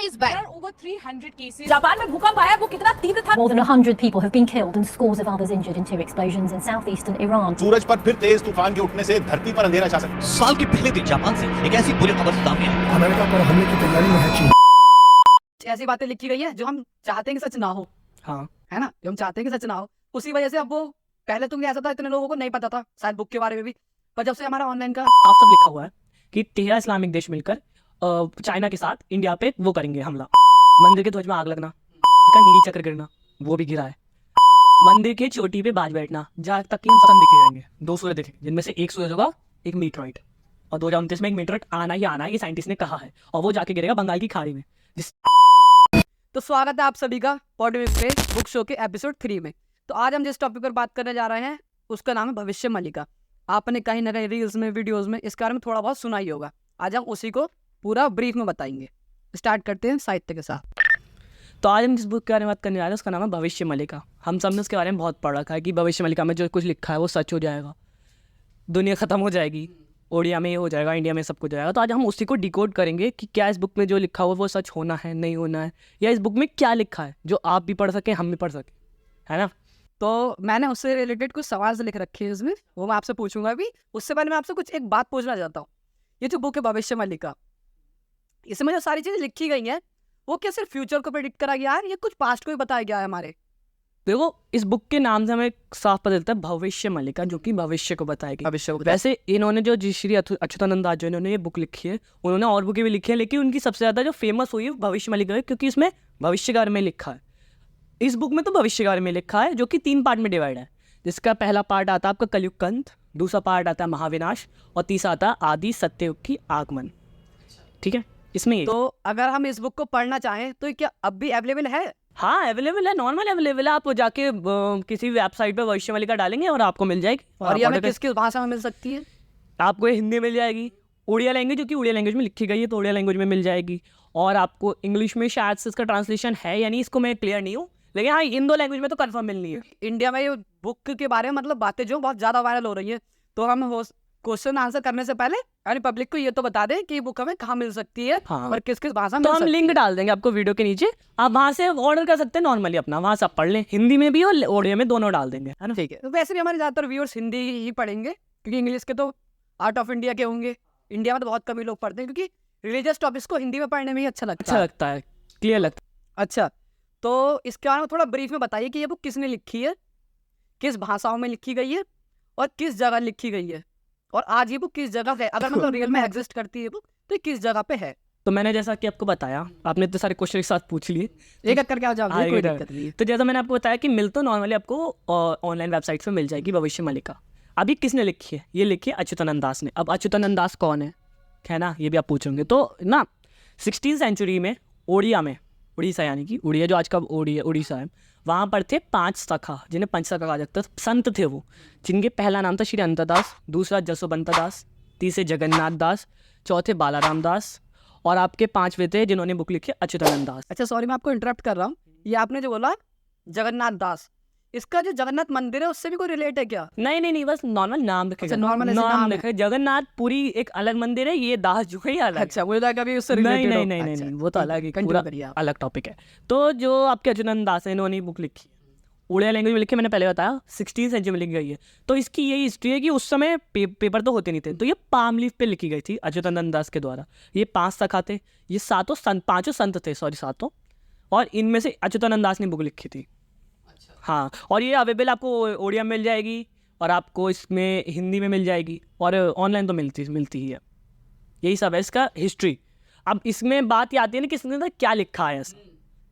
is back. There are over 300 cases. Japan में भूकंप आया, वो कितना तीव्र था? More than 100 people have been killed and scores of others injured in two explosions in southeastern Iran. सूरज पर फिर तेज तूफान के उठने से धरती पर अंधेरा छा सकता है। साल के पहले दिन जापान से एक ऐसी बुरी खबर सामने आई। अमेरिका पर हमले की तैयारी में है चीन। ऐसी बातें लिखी गई है जो हम चाहते हैं कि सच ना हो, हाँ, है ना, जो हम चाहते हैं कि सच ना हो। उसी वजह से अब वो पहले तो ऐसा था, इतने लोगों को नहीं पता था शायद बुक के बारे में भी, पर जब से हमारा ऑनलाइन का आप सब लिखा हुआ है कि 13 इस्लामिक देश मिलकर चाइना के साथ इंडिया पे वो करेंगे हमला। मंदिर के ध्वज में आग लगना, का नीली चक्र गिरना, वो भी गिरा है। मंदिर के चोटी पे बाज बैठना, जहाँ तक कि हम सन दिखे जाएंगे, 2 सूरज दिखे, जिनमें से एक सूरज होगा एक मीटरॉइड, और 2029 में एक मीटरॉइड आना ही आना है, ये साइंटिस्ट ने कहा है, और वो जाके गिरेगा बंगाल की खाड़ी में। तो स्वागत है आप सभी का पॉडकास्ट पे बुक शो के एपिसोड 3 में। तो आज हम जिस टॉपिक पर बात करने जा रहे हैं उसका नाम है भविष्य मलिका। आपने कहीं ना कहीं रील्स में, वीडियोस में इसके बारे में थोड़ा बहुत सुना ही होगा। आज हम उसी को पूरा ब्रीफ में बताएंगे। स्टार्ट करते हैं साहित्य के साथ। तो आज हम जिस बुक के बारे में बात करने जा रहे हैं उसका नाम है भविष्य मलिका। हम सब ने उसके बारे में बहुत पढ़ रखा है कि भविष्य मलिका में जो कुछ लिखा है वो सच हो जाएगा, दुनिया ख़त्म हो जाएगी, ओडिया में ये हो जाएगा, इंडिया में सब कुछ हो जाएगा। तो आज हम उसी को डिकोड करेंगे कि क्या इस बुक में जो लिखा हुआ वो सच होना है, नहीं होना है, या इस बुक में क्या लिखा है जो आप भी पढ़ सकें, हम भी पढ़ सकें, है ना। तो मैंने उससे रिलेटेड कुछ सवाल से लिख रखे हैं इसमें, वो मैं आपसे पूछूंगा अभी। उससे पहले मैं आपसे कुछ एक बात पूछना चाहता हूँ। ये जो बुक है भविष्य मलिका, इसमें जो सारी चीज़ें लिखी गई हैं वो क्या सिर्फ फ्यूचर को प्रेडिक्ट करा गया है या कुछ पास्ट को भी बताया गया है हमारे? देखो, इस बुक के नाम से हमें साफ पता चलता है भविष्य मलिका, जो कि भविष्य को बताएगी। भविष्य को वैसे इन्होंने जो श्री अच्युतानंद दास जो इन्होंने ये बुक लिखी है, उन्होंने और बुकें भी लिखी है, लेकिन उनकी सबसे ज़्यादा जो फेमस हुई है भविष्य मलिका है, क्योंकि इसमें भविष्य के बारे में लिखा है। इस बुक में तो भविष्य के बारे में लिखा है, जो कि 3 पार्ट में डिवाइड है, जिसका पहला पार्ट आता है आपका कलयुग का अंत, दूसरा पार्ट आता है महाविनाश, और तीसरा आता है आदि सत्ययुग की आगमन। ठीक है, इसमें तो अगर हम इस बुक को पढ़ना चाहें तो क्या अब भी अवेलेबल है? हाँ, अवेलेबल है, नॉर्मल अवेलेबल है। आप जाके किसी वेबसाइट पे भविष्य मलिका डालेंगे और आपको मिल जाएगी। और ये हमें किस किस भाषा में मिल सकती है? आपको ये हिंदी मिल जाएगी, उड़िया लैंग्वेज, जो कि उड़िया लैंग्वेज में लिखी गई है, तो उड़िया लैंग्वेज में मिल जाएगी। और आपको इंग्लिश में शायद से इसका ट्रांसलेशन है या नहीं, इसको मैं क्लियर नहीं हूँ, लेकिन हाँ, इन 2 लैंग्वेज में तो कंफर्म मिलनी है। इंडिया में ये बुक के बारे में मतलब बातें जो बहुत ज़्यादा वायरल हो रही है, तो हम क्वेश्चन आंसर करने से पहले यानी पब्लिक को ये तो बता दें कि ये बुक हमें कहाँ मिल सकती है। हाँ। और किस किस भाषा में तो मिल हम सकती लिंक है। डाल देंगे आपको वीडियो के नीचे, आप वहाँ से ऑर्डर कर सकते हैं नॉर्मली अपना, वहाँ से आप पढ़ लें, हिंदी में भी और उड़िया में, दोनों डाल देंगे, है ना। ठीक है, तो वैसे भी हमारे ज़्यादातर व्यूअर्स हिंदी ही पढ़ेंगे, क्योंकि इंग्लिश के तो आउट ऑफ इंडिया के होंगे। इंडिया में तो बहुत कम ही लोग पढ़ते हैं, क्योंकि रिलीजियस टॉपिक्स को हिंदी में पढ़ने में ही अच्छा लगता है, क्लियर लगता है। अच्छा, तो इसके बारे में थोड़ा ब्रीफ में बताइए कि ये बुक किसने लिखी है, किस भाषाओं में लिखी गई है, और किस जगह लिखी गई है, और आज ये बुक किस जगह है। अगर मतलब रियल में एग्जिस्ट करती है बुक, तो ये किस जगह पे है? तो मैंने जैसा कि आपको बताया, आपने इतने सारे क्वेश्चन एक साथ पूछ लिए, एक करके आ जाओ, कोई दिक्कत नहीं है। तो जैसा मैंने आपको बताया कि मिल तो नॉर्मली आपको ऑनलाइन वेबसाइट पे मिल जाएगी भविष्य मलिका। अभी किसने लिखी है? ये लिखी है अच्युतानंद दास ने। अब अच्युतानंद दास कौन है ना, ये भी आप पूछोगे। तो ना 16th सेंचुरी में ओडिया में, उड़ीसा यानी कि उड़िया जो आज का उड़ीसा है, वहाँ पर थे 5 सखा, जिन्हें पंचसखा कहा जाता था, संत थे वो, जिनके पहला नाम था श्री अनंत दास, दूसरा जसोबंत दास, तीसरे जगन्नाथ दास, चौथे बालाराम दास, और आपके 5वें थे जिन्होंने बुक लिखी अच्युतानंद दास। अच्छा सॉरी, मैं आपको इंटरप्ट कर रहा हूँ। ये आपने जो बोला जगन्नाथ दास, इसका जो जगन्नाथ मंदिर है उससे भी कोई रिलेट है क्या? नहीं, बस नॉर्मल नाम रखेगा। नॉर्मल नाम रखे, जगन्नाथ पूरी एक अलग मंदिर है, ये दास जो है अलग। अच्छा, मुझे लगा कि उससे नहीं, वो तो अलग, पूरा अलग टॉपिक है। तो जो आपके अच्युतानंद दास है, इन्होंने बुक लिखी, उड़िया लैंग्वेज में लिखी, मैंने पहले बताया 16th सेंचुरी में लिखी गई है। तो इसकी यही हिस्ट्री है कि उस समय पेपर तो होते नहीं थे, तो ये पाम लीफ पे लिखी गई थी अच्युतानंद दास के द्वारा। ये 5 सखा थे, ये 5 संत थे, सातों, और इनमें से अच्युतानंद दास ने बुक लिखी थी। हाँ, और ये अवेलेबल आपको ओडिया में मिल जाएगी, और आपको इसमें हिंदी में मिल जाएगी, और ऑनलाइन तो मिलती ही है। यही सब है इसका हिस्ट्री। अब इसमें बात ये आती है ना कि इसके अंदर क्या लिखा है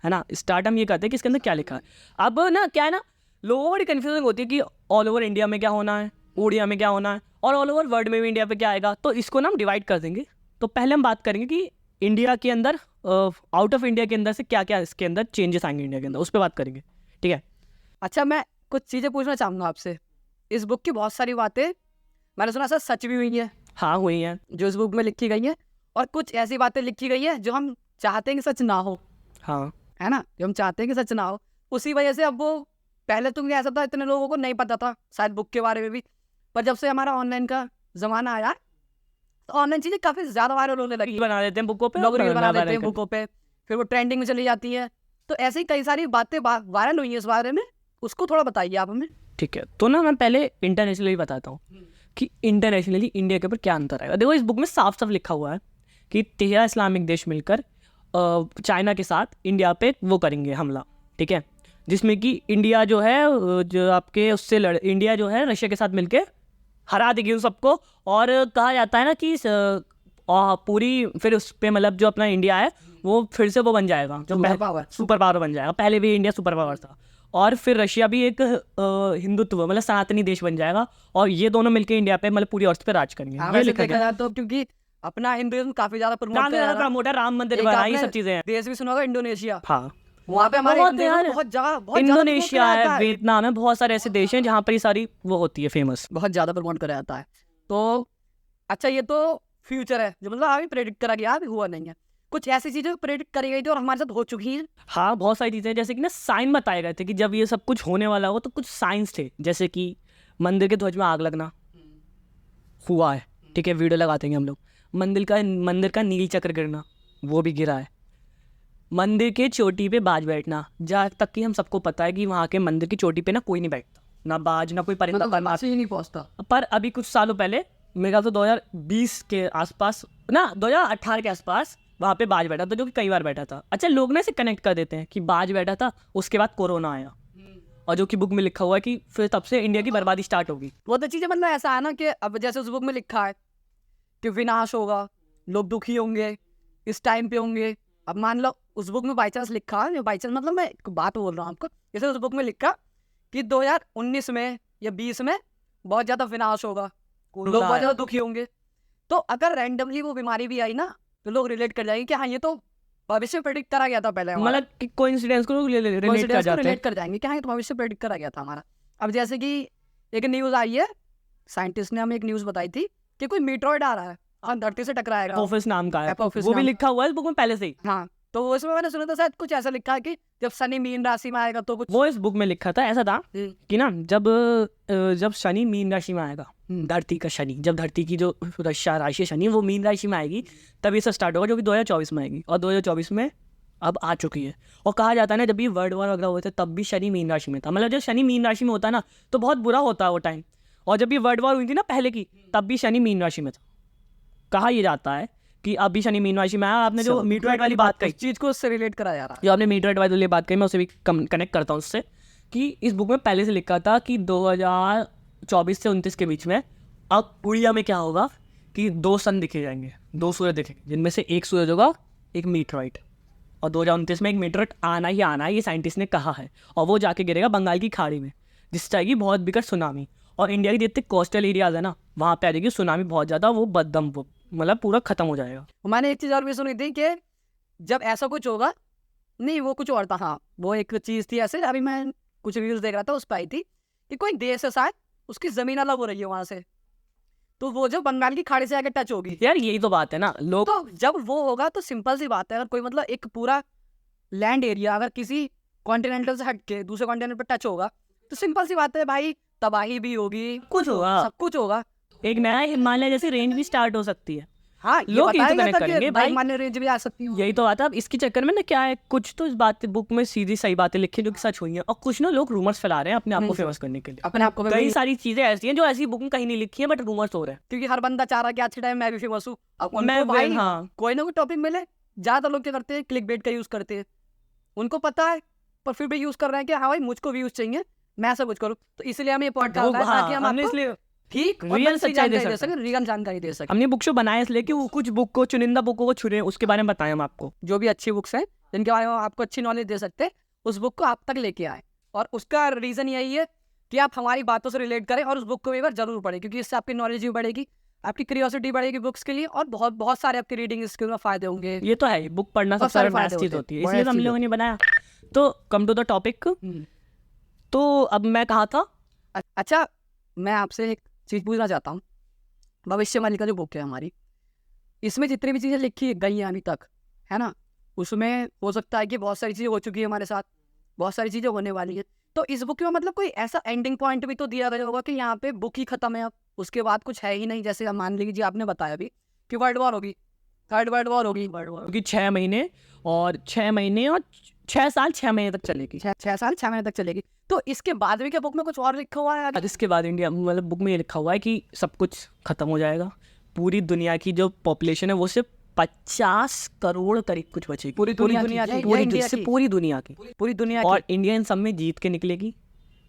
ना। स्टार्ट हम ये कहते हैं कि इसके अंदर क्या लिखा है। अब ना क्या है ना, लोगों को बड़ी कन्फ्यूजन होती है कि ऑल ओवर इंडिया में क्या होना है, ओडिया में क्या होना है, और ऑल ओवर वर्ल्ड में भी इंडिया पे क्या आएगा। तो इसको ना हम डिवाइड कर देंगे। तो पहले हम बात करेंगे कि इंडिया के अंदर, आउट ऑफ इंडिया के अंदर से क्या क्या इसके अंदर चेंजेस आएंगे इंडिया के अंदर, उस पर बात करेंगे। ठीक है। अच्छा, मैं कुछ चीज़ें पूछना चाहूँगा आपसे। इस बुक की बहुत सारी बातें मैंने सुना सच भी हुई हैं। हाँ, हुई हैं, जो इस बुक में लिखी गई है, और कुछ ऐसी बातें लिखी गई है जो हम चाहते हैं कि सच ना हो। हाँ, है ना, जो हम चाहते हैं कि सच ना हो। उसी वजह से अब वो पहले तो ऐसा था, इतने लोगों को नहीं पता था शायद बुक के बारे में भी, पर जब से हमारा ऑनलाइन का ज़माना आया, तो ऑनलाइन चीज़ें काफ़ी ज़्यादा वायरल होने लगी। बना देते हैं बुकों पे, लोग रील बना देते हैं बुकों पे, फिर वो ट्रेंडिंग में चली जाती है। तो ऐसे ही कई सारी बातें वायरल हुई हैं इस बारे में, उसको थोड़ा बताइए आप हमें। ठीक है, तो ना मैं पहले इंटरनेशनली बताता हूँ कि इंटरनेशनली इंडिया के ऊपर क्या अंतर आएगा। देखो इस बुक में साफ साफ लिखा हुआ है कि 13 इस्लामिक देश मिलकर चाइना के साथ इंडिया पे वो करेंगे हमला, ठीक है, जिसमें कि इंडिया जो है जो आपके उससे इंडिया जो है रशिया के साथ मिलके हरा देगी उन सबको। और कहा जाता है ना कि पूरी फिर उस पे मतलब जो अपना इंडिया है वो फिर से वो बन जाएगा, जो सुपर पावर बन जाएगा। पहले भी इंडिया सुपर पावर था, और फिर रशिया भी एक हिंदुत्व मतलब सनातनी देश बन जाएगा, और ये दोनों मिलकर इंडिया पे मतलब पूरी अर्थ पे राज करेंगे। ये लिखा गया तो क्योंकि अपना हिंदुइज्म काफी ज्यादा प्रमोट है, राम मंदिर बना, ये सब चीजें हैं। देश भी सुना होगा इंडोनेशिया, हाँ वहाँ पे हमारे बहुत यार, बहुत जगह इंडोनेशिया है, वियतनाम है, बहुत सारे ऐसे देश हैं जहाँ पर ये सारी वो होती है फेमस, बहुत ज्यादा प्रमोट करा जाता है। तो अच्छा, ये तो फ्यूचर है जो मतलब अभी प्रेडिक्ट करा गया, अभी हुआ नहीं है। कुछ ऐसी चीजें प्रेडिक्ट करी गई थी और हमारे साथ हो चुकी हैं। हाँ बहुत सारी चीज़ें, जैसे कि ना साइन बताए गए थे कि जब ये सब कुछ होने वाला हो तो कुछ साइंस थे, जैसे कि मंदिर के ध्वज में आग लगना हुआ है, ठीक है, वीडियो लगाते हैं हम लोग। मंदिर का नील चक्र गिरना, वो भी गिरा है। मंदिर के चोटी पे बाज बैठना, जहाँ तक कि हम सबको पता है कि वहाँ के मंदिर की चोटी पे ना कोई नहीं बैठता, ना बाज ना कोई परिंदा नहीं पहुंचता। पर अभी कुछ सालों पहले मेरे ख्याल से 2020 के आसपास ना 2018 के आसपास वहाँ पे बाज बैठा था, जो कि कई बार बैठा था। अच्छा, लोग ना इसे कनेक्ट कर देते हैं कि बाज बैठा था, उसके बाद कोरोना आया, और जो कि बुक में लिखा हुआ है कि फिर तब से इंडिया की बर्बादी स्टार्ट होगी। वो तो चीजें मतलब ऐसा है ना कि अब जैसे उस बुक में लिखा है कि विनाश होगा, लोग दुखी होंगे, इस टाइम पे होंगे। अब मान लो उस बुक में बाई चांस लिखा है, बाई चांस मतलब मैं एक बात बोल रहा हूँ आपको, जैसे उस बुक में लिखा कि 2019 में या 20 में बहुत ज्यादा विनाश होगा, लोग बहुत ज्यादा दुखी होंगे। तो अगर रैंडमली वो बीमारी भी आई ना तो लोग रिलेट कर जाएंगे कि हाँ ये तो भविष्य प्रेडिक्ट करा गया था पहले, मतलब कि कोइंसिडेंस को रिलेट कर जाएंगे कि हाँ ये तो भविष्य प्रेडिक्ट करा गया था हमारा। अब जैसे कि एक न्यूज आई है, साइंटिस्ट ने हमें एक न्यूज बताई थी कि कोई मीटरॉइड आ रहा है, हाँ धरती से टकराएगा। ऑफिस नाम का है, Apophis वो भी नाम। लिखा हुआ है इस बुक में पहले से ही। हाँ, तो उसमें मैंने सुना था शायद कुछ ऐसा लिखा है कि जब शनि मीन राशि में आएगा तो कुछ वो इस बुक में लिखा था, ऐसा था कि ना जब शनि मीन राशि में आएगा, धरती का शनि, जब धरती की जो राशि शनि वो मीन राशि में आएगी तब ये सब स्टार्ट होगा, जो कि 2024 में आएगी, और 2024 में अब आ चुकी है। और कहा जाता है ना जब भी वर्ल्ड वॉर वगैरह हुए थे तब भी शनि मीन राशि में था, मतलब जब शनि मीन राशि में होता है ना तो बहुत बुरा होता है वो टाइम। और जब भी वर्ल्ड वॉर हुई थी ना पहले की, तब भी शनि मीन राशि में था। कहा यह जाता है कि अभी शनि मीन राशि में आया। आपने जो मीटरॉइड वाली बात कही, चीज को उससे रिलेट करा जा रहा है, जो आपने मीटरॉइड वाली बात कही, मैं उसे भी कनेक्ट करता हूँ उससे, कि इस बुक में पहले से लिखा था कि 2024 से 29 के बीच में अब उड़िया में क्या होगा कि 2 सन दिखे जाएंगे, 2 सूरज दिखेंगे, जिनमें से एक सूरज होगा एक मीटरॉइड, और 2029 में एक मीटरॉइड आना ही आना है, ये साइंटिस्ट ने कहा है, और वो जाके गिरेगा बंगाल की खाड़ी में, जिससे आएगी बहुत बिगड़ सुनामी। और इंडिया के जितने कोस्टल एरियाज है ना वहाँ पे आ जाएगी सुनामी बहुत ज़्यादा, वो बददम वो मतलब पूरा खत्म हो जाएगा। मैंने एक चीज़ और भी सुनी थी कि जब ऐसा कुछ होगा, नहीं वो कुछ और था, हाँ वो एक चीज़ थी ऐसे, अभी मैं कुछ रील्स देख रहा था उस पर आई थी कि कोई देश है शायद उसकी ज़मीन अलग हो रही है वहाँ से, तो वो जो बंगाल की खाड़ी से आके टच होगी। यार यही तो बात है ना, लोग तो जब वो होगा तो सिंपल सी बात है, अगर कोई मतलब एक पूरा लैंड एरिया अगर किसी कॉन्टिनेंटल से हट के दूसरे कॉन्टिनेंट पर टच होगा तो सिंपल सी बात है भाई, तबाही भी होगी, कुछ होगा, सब कुछ होगा, एक नया हिमालय जैसी रेंज भी स्टार्ट हो सकती है। हाँ लोग ये कनेक्ट करेंगे भाई, हिमालय रेंज भी आ सकती है। यही तो बात है। अब इसके चक्कर में ना क्या है, कुछ तो इस बात बुक में सीधी सही बातें लिखी जो कि सच हुई हैं, और कुछ ना लोग रूमर्स फैला रहे हैं अपने आप को फेमस करने के लिए। अपने आप को कई सारी चीजें ऐसी हैं जो ऐसी बुक में कहीं नहीं लिखी है बट रूमर्स हो रहे हैं, क्योंकि हर बंदा चाह रहा है कि आज के टाइम मैं भी फेमस हूँ। अब मैं उनको भाई हाँ कोई ना कोई टॉपिक मिले, ज्यादा लोग क्या करते हैं क्लिक बेट का यूज करते हैं, उनको पता है पर फिर भी यूज कर रहे हैं कि हाँ भाई मुझको व्यूज चाहिए, मैं ऐसा कुछ करूँ, तो इसलिए हम ये पॉडकास्ट ताकि हम आपको इसलिए ठीक रियल सच्चाई दे सकें, रियल जानकारी दे सकें। हमने बुक शो बनाया इसलिए कि वो कुछ बुक को, चुनिंदा बुकों को छुड़े, उसके बारे में बताएं हम आपको। जो भी अच्छी बुक्स हैं जिनके बारे में आपको अच्छी नॉलेज दे सकते हैं, उस बुक को आप तक लेके आए, और उसका रीजन यही है कि आप हमारी बातों से रिलेट करें और उस बुक को एक बार जरूर पढ़ें, क्योंकि इससे आपकी नॉलेज भी बढ़ेगी, आपकी क्यूरियोसिटी बढ़ेगी बुक्स के लिए, और बहुत बहुत सारे आपके रीडिंग स्किल में फायदे होंगे। ये तो है, बुक पढ़ना बहुत सबसे सारे बेस्ट फायदे चीज होते होती है, हैं, इसलिए बहुत हम अच्छी लोगों ने बनाया। तो कम टू द टॉपिक, तो अब मैं कहा था, अच्छा मैं आपसे एक चीज़ पूछना चाहता हूँ, भविष्य मलिका जो बुक है हमारी, इसमें जितनी भी चीज़ें लिखी गई हैं अभी तक, है ना, उसमें हो सकता है कि बहुत सारी चीज़ें हो चुकी है हमारे साथ, बहुत सारी चीज़ें होने वाली हैं, तो इस बुक में मतलब कोई ऐसा एंडिंग पॉइंट भी तो दिया गया होगा कि यहाँ पे बुक ही खत्म है, अब उसके बाद कुछ है ही नहीं। जैसे मान लीजिए आपने बताया अभी कि वर्ल्ड वॉर होगी, थर्ड वर्ल्ड वॉर होगी, क्योंकि 6 महीने और 6 महीने और 6 साल 6 महीने तक चलेगी। 6 साल 6 महीने तक चलेगी। तो इसके बाद भी क्या बुक में कुछ और लिखा हुआ है? और इसके बाद इंडिया मतलब बुक में ये लिखा हुआ है कि सब कुछ खत्म हो जाएगा, पूरी दुनिया की जो पॉपुलेशन है वो सिर्फ 50 करोड़ करीब कुछ बचेगी, पूरी दुनिया की, या इंडिया की? पूरी दुनिया की, पूरी दुनिया की। और इंडिया इन सब में जीत के निकलेगी,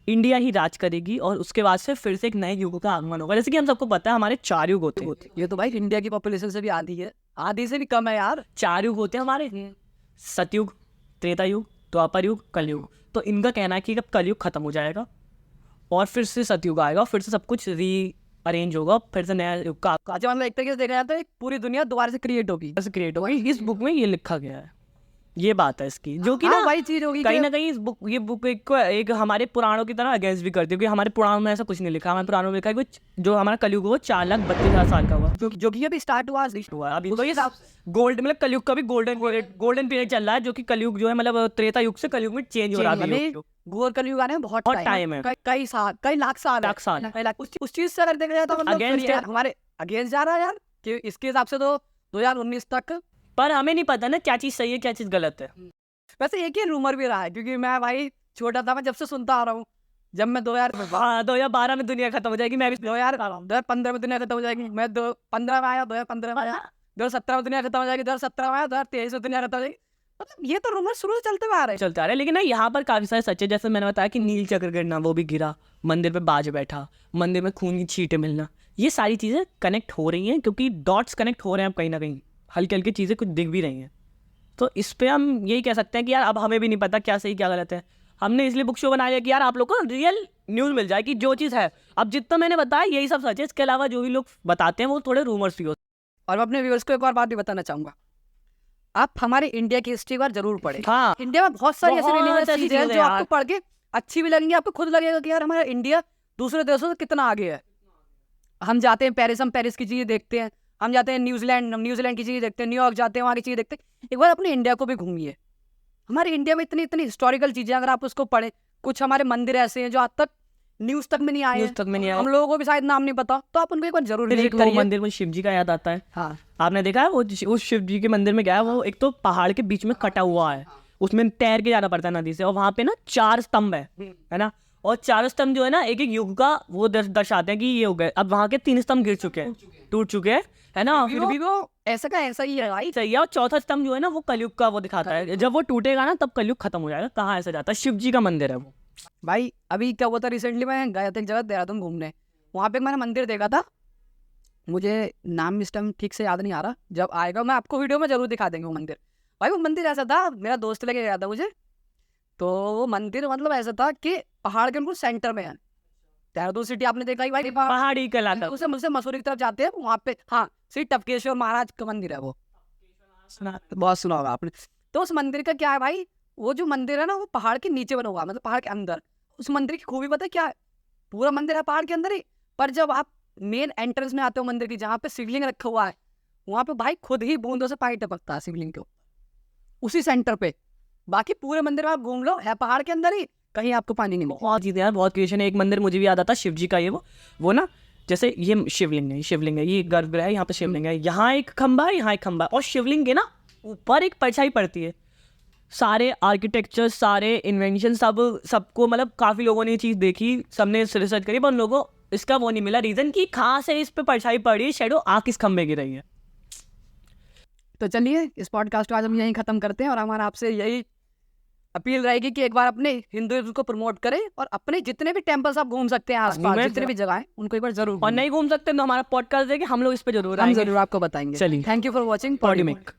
इंडिया ही राज करेगी और उसके बाद से फिर से एक नए युग का आगमन होगा। जैसे कि हम सबको पता है हमारे 4 युग होते हैं। ये तो भाई इंडिया की पॉपुलेशन से भी आधी है, आधी से भी कम है यार। 4 युग होते हैं हमारे, सतयुग, त्रेता युग, द्वापर युग, कलयुग। तो इनका कहना है कि अब कलयुग खत्म हो जाएगा और फिर से सतयुग आएगा, फिर से सब कुछ री अरेंज होगा, फिर से नया युग का अच्छा, मतलब एक तरीके से देखा जाए तो एक पूरी दुनिया दोबारा से क्रिएट होगी। क्रिएट होगा। इस बुक में ये लिखा गया है, ये बात है इसकी, जो कि हाँ, ना वही चीज होगी कहीं कि- ना कहीं ये बुक एक हमारे पुराणों की तरह अगेंस्ट भी करती है, क्योंकि हमारे पुराणों में ऐसा कुछ नहीं लिखा। हमारे पुराणों में लिखा है कि जो हमारा कलयुग वो 4,32,000 साल का हुआ जो कि अभी स्टार्ट हुआ अभी तो ये गोल्ड मतलब कलयुग का भी गोल्डन पीरियड चल रहा है, जो कि कलयुग जो है मतलब त्रेता युग से कलयुग में चेंज हो रहा है। घोर कलयुग आने में बहुत बहुत टाइम है। कई साल, कई लाख साल है। लाख साल। कई लाख। उस चीज से अगर देखा जाए तो मतलब Against फिर यार हमारे अगेंस्ट जा रहा है यार, कि इसके हिसाब से तो 2019 तक। पर हमें नहीं पता ना क्या चीज़ सही है क्या चीज़ गलत है। वैसे एक ही रूमर भी रहा है, क्योंकि मैं भाई छोटा था, मैं जब से सुनता आ रहा हूँ, जब मैं 2012 में दुनिया खत्म हो जाएगी, मैं भी 2015 में दुनिया खत्म हो जाएगी, मैं 2015 में आया, 2015 में आया, 2017 में दुनिया खत्म हो जाएगी, 2017 में आया, 2023 में दुनिया खत्म हो जाएगी। मतलब ये तो रूमर शुरू से चलते हुए आ रहे हैं। चलता रहे। लेकिन ना यहाँ पर काफ़ी सारे सच है, जैसे मैंने बताया कि नील चक्र गिरना, वो भी गिरा, मंदिर पे बाज बैठा, मंदिर में खून की छींटें मिलना, ये सारी चीज़ें कनेक्ट हो रही हैं, क्योंकि डॉट्स कनेक्ट हो रहे हैं अब कहीं ना कहीं, हल्की हल्की चीज़ें कुछ दिख भी रही हैं। तो इस पर हम यही कह सकते हैं कि यार अब हमें भी नहीं पता क्या सही क्या गलत है। हमने इसलिए बुक शो बनाया कि यार आप लोग को रियल न्यूज़ मिल जाए कि जो चीज़ है। अब जितना मैंने बताया यही सब सच है, इसके अलावा जो भी लोग बताते हैं वो थोड़े रूमर्स भी होते हैं। और मैं अपने व्यूअर्स को एक और बात भी बताना चाहूंगा, आप हमारे इंडिया की हिस्ट्री बार जरूर पढ़ें। हाँ, इंडिया में बहुत सारी ऐसी बहुत रिलीजियस ऐसी चीजें हैं चीजें जो यार। आपको पढ़ के अच्छी भी लगेंगी, आपको खुद लगेगा कि यार हमारा इंडिया दूसरे देशों से कितना आगे है। हम जाते हैं पेरिस, हम पेरिस की चीजें देखते हैं, हम जाते हैं न्यूजीलैंड की चीजें देखते हैं, न्यूयॉर्क जाते हैं, वहाँ की चीजें देखते हैं। एक बार अपने इंडिया को भी घूमिए। हमारे इंडिया में इतनी इतनी हिस्टोरिकल चीजें, अगर आप उसको पढ़ें, कुछ हमारे मंदिर ऐसे हैं जो आज तक न्यूज तक में नहीं आए न्यूज़ हैं, तक में नहीं आया। हम लोगों को भी शायद नाम नहीं पता, तो आप उनको एक बार जरूर फिर विजिट एक वो करिए। मंदिर में शिव जी का याद आता है। हाँ, आपने देखा है वो उस शिव जी के मंदिर में गया है, वो एक तो पहाड़ के बीच में कटा हुआ है, उसमें तैर के जाना पड़ता है नदी से, और वहाँ पे ना 4 स्तंभ है ना, और 4 स्तंभ जो है ना एक एक युग का वो दर्शाते हैं कि ये हो गए। अब वहाँ के 3 स्तंभ गिर चुके हैं, टूट चुके हैं, है ना, फिर भी वो ऐसा का ऐसा ही है भाई। सही है। और 4था स्तंभ जो है ना वो कलयुग का वो दिखाता है, जब वो टूटेगा ना तब कलयुग खत्म हो जाएगा। कहाँ ऐसा जाता है, शिव जी का मंदिर है वो। भाई अभी क्या हुआ था, रिसेंटली मैं गया था एक जगह देहरादून घूमने, वहाँ पे मैंने मंदिर देखा था, मुझे नाम इस टाइम ठीक से याद नहीं आ रहा, जब आएगा मैं आपको वीडियो में जरूर दिखा देंगे वो मंदिर। भाई वो मंदिर ऐसा था, मेरा दोस्त लेके गया था मुझे, तो वो मंदिर मतलब ऐसा था कि पहाड़ के बिल्कुल सेंटर में है। देहरादून सिटी आपने देखा ही भाई, पहाड़ी कला का उसे मुझसे मसूरी की तरफ जाते हैं वहाँ पे, हाँ, श्री टपकेश्वर महाराज का मंदिर है वो, बहुत सुना होगा आपने। तो उस मंदिर का क्या है भाई, वो जो मंदिर है ना वो पहाड़ के नीचे बना हुआ है, मतलब पहाड़ के अंदर। उस मंदिर की खूबी पता है क्या है, पूरा मंदिर है पहाड़ के अंदर ही, पर जब आप मेन एंट्रेंस में आते हो मंदिर की, जहाँ पे शिवलिंग रखा हुआ है, वहाँ पे भाई खुद ही बूंदों से पानी टपकता है शिवलिंग के ऊपर, उसी सेंटर पे। बाकी पूरे मंदिर में आप घूम लो, है पहाड़ के अंदर ही, कहीं आपको पानी नहीं मिलेगा। बहुत चीज़ें यार, बहुत क्रिएशन है। एक मंदिर मुझे भी याद आता शिव जी का, ये वो ना जैसे ये शिवलिंग है, ये गर्भगृह है, यहाँ पे शिवलिंग है, यहाँ एक खंबा है, यहाँ एक खंबा है, और शिवलिंग के ना ऊपर एक परछाई पड़ती है। सारे आर्किटेक्चर, सारे इन्वेंशन, सबको मतलब काफ़ी लोगों ने ये चीज़ देखी, सबने रिसर्च करी, पर उन लोगों को इसका वो नहीं मिला रीज़न कि कहाँ से इस पे परछाई पड़ी, शेडो आ किस खंबे की रही है। तो चलिए इस पॉडकास्ट को आज हम यहीं खत्म करते हैं, और हमारा आपसे यही अपील रहेगी कि एक बार अपने हिंदुइज्म को प्रमोट करें, और अपने जितने भी टेम्पल्स आप घूम सकते हैं आसपास, जितने भी जगह हैं उनको एक बार जरूर और नहीं घूम सकते तो हमारा पॉडकास्ट देखें, हम लोग इस पे जरूर हम आएंगे। जरूर आपको बताएंगे। चलिए, थैंक यू फॉर वॉचिंग पॉडीमेक।